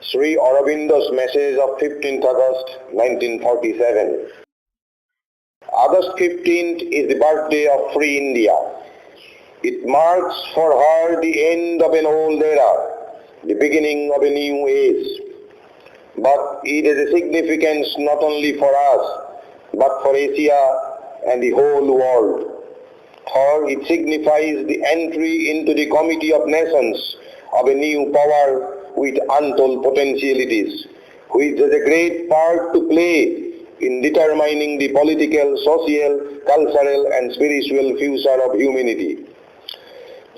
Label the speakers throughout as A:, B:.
A: Sri Aurobindo's message of 15th August 1947. August 15th is the birthday of Free India. It marks for her the end of an old era, the beginning of a new age. But it has a significance not only for us, but for Asia and the whole world. For it signifies the entry into the committee of nations of a new power with untold potentialities, which has a great part to play in determining the political, social, cultural and spiritual future of humanity.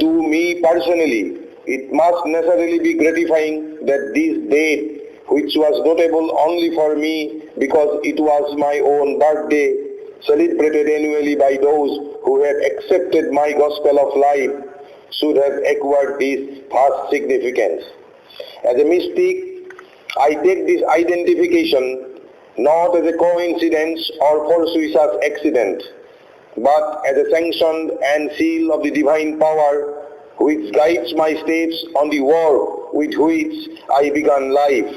A: To me personally, it must necessarily be gratifying that this date, which was notable only for me because it was my own birthday, celebrated annually by those who had accepted my gospel of life, should have acquired this vast significance. As a mystic, I take this identification not as a coincidence or fortuitous accident, but as a sanctioned and seal of the divine power which guides my steps on the work with which I began life.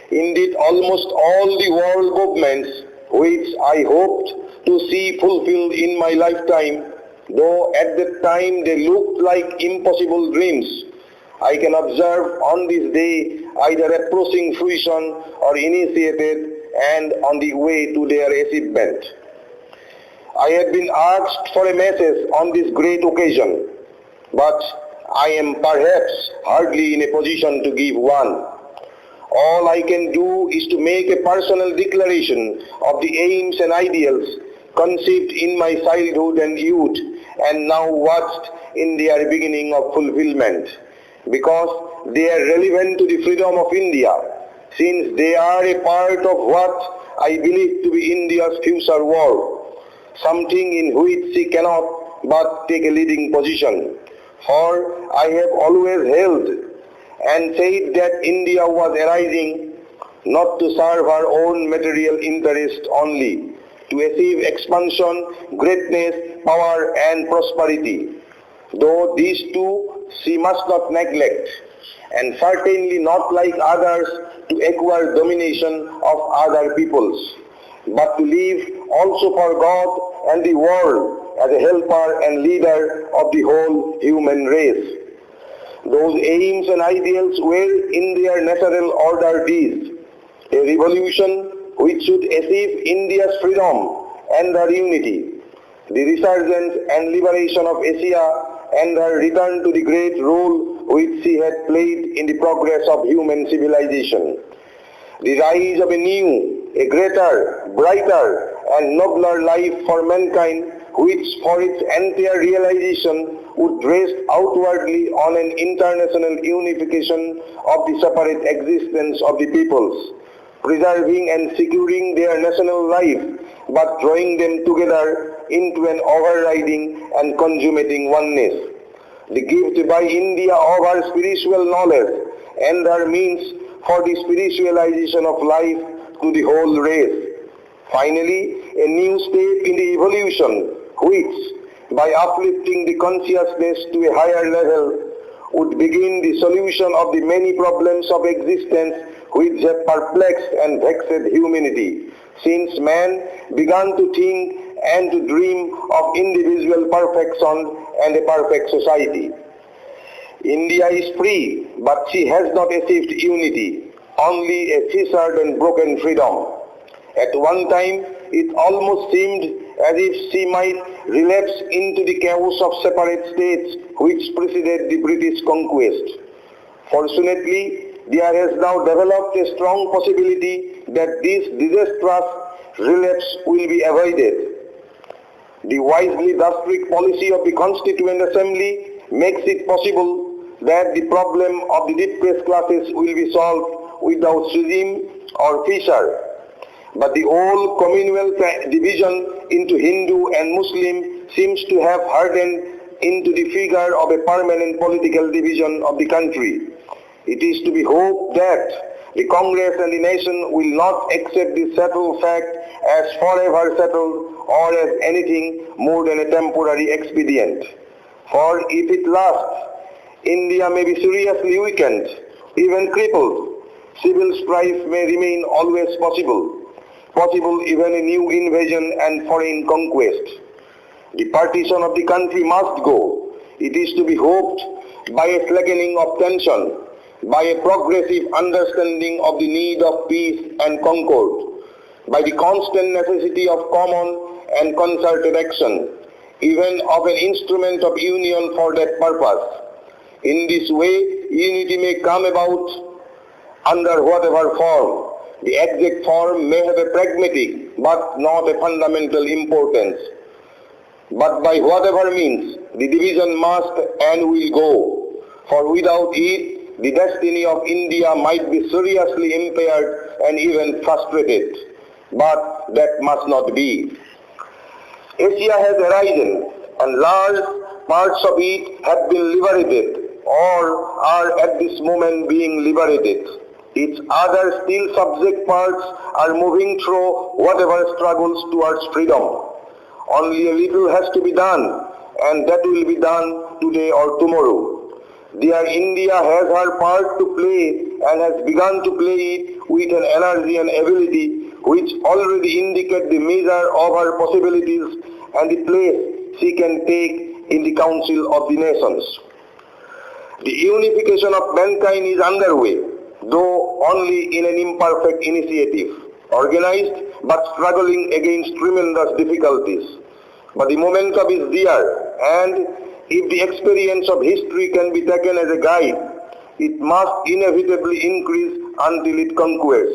A: Indeed, almost all the world movements which I hoped to see fulfilled in my lifetime, though at that time they looked like impossible dreams, I can observe on this day either approaching fruition or initiated and on the way to their achievement. I have been asked for a message on this great occasion, but I am perhaps hardly in a position to give one. All I can do is to make a personal declaration of the aims and ideals conceived in my childhood and youth and now watched in their beginning of fulfillment, because they are relevant to the freedom of India, since they are a part of what I believe to be India's future world, something in which she cannot but take a leading position. For I have always held and said that India was arising not to serve her own material interest only, to achieve expansion, greatness, power and prosperity. Though these two she must not neglect, and certainly not like others to acquire domination of other peoples, but to live also for God and the world as a helper and leader of the whole human race. Those aims and ideals were in their natural order these: a revolution which should achieve India's freedom and her unity, the resurgence and liberation of Asia and her return to the great role which she had played in the progress of human civilization, the rise of a new, a greater, brighter and nobler life for mankind, which for its entire realization would rest outwardly on an international unification of the separate existence of the peoples, preserving and securing their national life, but drawing them together into an overriding and consummating oneness. The gift by India of her spiritual knowledge and her means for the spiritualization of life to the whole race. Finally, a new step in the evolution which, by uplifting the consciousness to a higher level, would begin the solution of the many problems of existence which have perplexed and vexed humanity, since man began to think and to dream of individual perfection and a perfect society. India is free, but she has not achieved unity, only a fissured and broken freedom. At one time, it almost seemed as if she might relapse into the chaos of separate states which preceded the British conquest. Fortunately, there has now developed a strong possibility that this disastrous relapse will be avoided. The wisely district policy of the Constituent Assembly makes it possible that the problem of the depressed classes will be solved without schism or fissure. But the old communal division into Hindu and Muslim seems to have hardened into the figure of a permanent political division of the country. It is to be hoped that the Congress and the nation will not accept this settled fact as forever settled or as anything more than a temporary expedient. For if it lasts, India may be seriously weakened, even crippled, Civil strife may remain always possible even a new invasion and foreign conquest. The partition of the country must go. It is to be hoped by a slackening of tension, by a progressive understanding of the need of peace and concord, by the constant necessity of common and concerted action, even of an instrument of union for that purpose. In this way, unity may come about under whatever form. The exact form may have a pragmatic but not a fundamental importance. But by whatever means, the division must and will go, for without it, the destiny of India might be seriously impaired and even frustrated. But that must not be. Asia has arisen, and large parts of it have been liberated or are at this moment being liberated. Its other still subject parts are moving through whatever struggles towards freedom. Only a little has to be done, and that will be done today or tomorrow. Dear India has her part to play and has begun to play it with an energy and ability which already indicate the measure of her possibilities and the place she can take in the Council of the Nations. The unification of mankind is underway, though only in an imperfect initiative, organized but struggling against tremendous difficulties. But the momentum is there, and if the experience of history can be taken as a guide, it must inevitably increase until it conquers.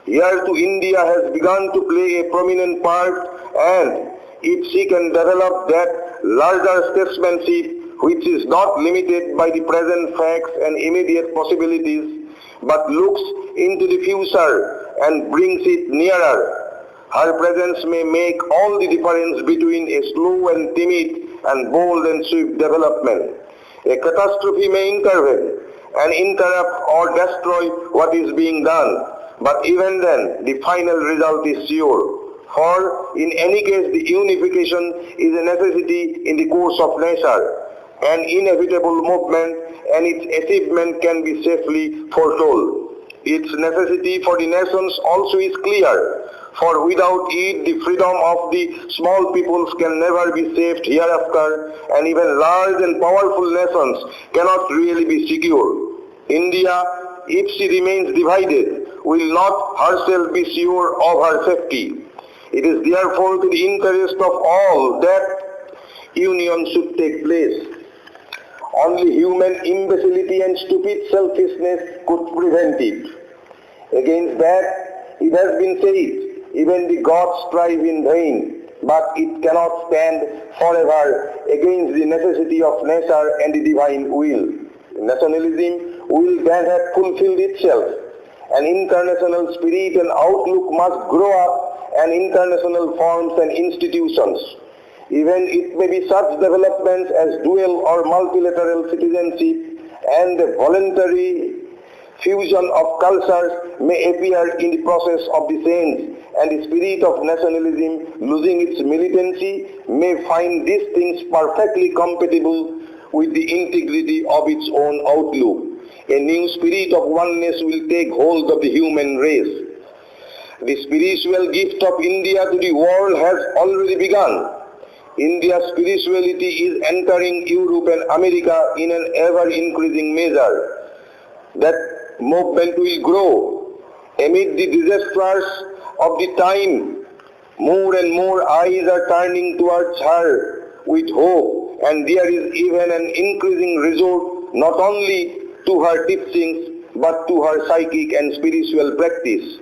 A: Here too India has begun to play a prominent part, and if she can develop that larger statesmanship which is not limited by the present facts and immediate possibilities, but looks into the future and brings it nearer, her presence may make all the difference between a slow and timid and bold and swift development. A catastrophe may intervene and interrupt or destroy what is being done, but even then the final result is sure. For in any case the unification is a necessity in the course of nature, an inevitable movement, and its achievement can be safely foretold. Its necessity for the nations also is clear, for without it the freedom of the small peoples can never be saved hereafter, and even large and powerful nations cannot really be secure. India, if she remains divided, will not herself be sure of her safety. It is therefore to the interest of all that union should take place. Only human imbecility and stupid selfishness could prevent it. Against that, it has been said, even the gods strive in vain, but it cannot stand forever against the necessity of nature and the divine will. Nationalism will then have fulfilled itself. An international spirit and outlook must grow up, and international forms and institutions. Even it may be such developments as dual or multilateral citizenship and the voluntary fusion of cultures may appear in the process of the change, and the spirit of nationalism, losing its militancy, may find these things perfectly compatible with the integrity of its own outlook. A new spirit of oneness will take hold of the human race. The spiritual gift of India to the world has already begun. India's spirituality is entering Europe and America in an ever-increasing measure. That movement will grow. Amid the disasters of the time, more and more eyes are turning towards her with hope, and there is even an increasing resort not only to her teachings but to her psychic and spiritual practice.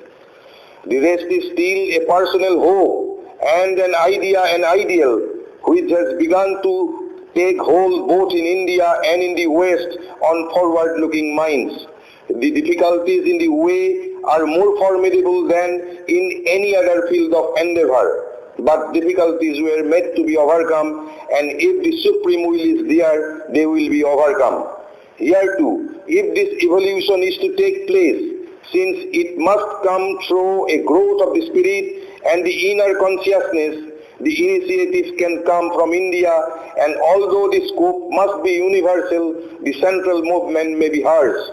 A: The rest is still a personal hope and an idea and ideal which has begun to take hold both in India and in the West on forward-looking minds. The difficulties in the way are more formidable than in any other field of endeavor, but difficulties were made to be overcome, and if the supreme will is there, they will be overcome. Here too, if this evolution is to take place, since it must come through a growth of the spirit and the inner consciousness, the initiatives can come from India, and although the scope must be universal, the central movement may be hers.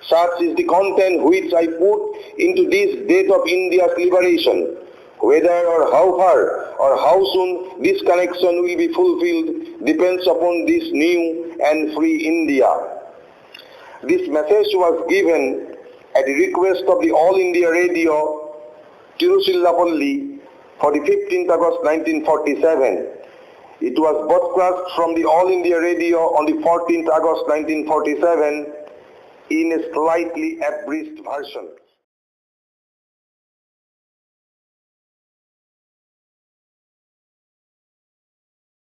A: Such is the content which I put into this date of India's liberation. Whether or how far or how soon this connection will be fulfilled depends upon this new and free India. This message was given at the request of the All India Radio, Tiruchirappalli, for the 15th August 1947. It was broadcast from the All India Radio on the 14th August 1947 in a slightly abridged version.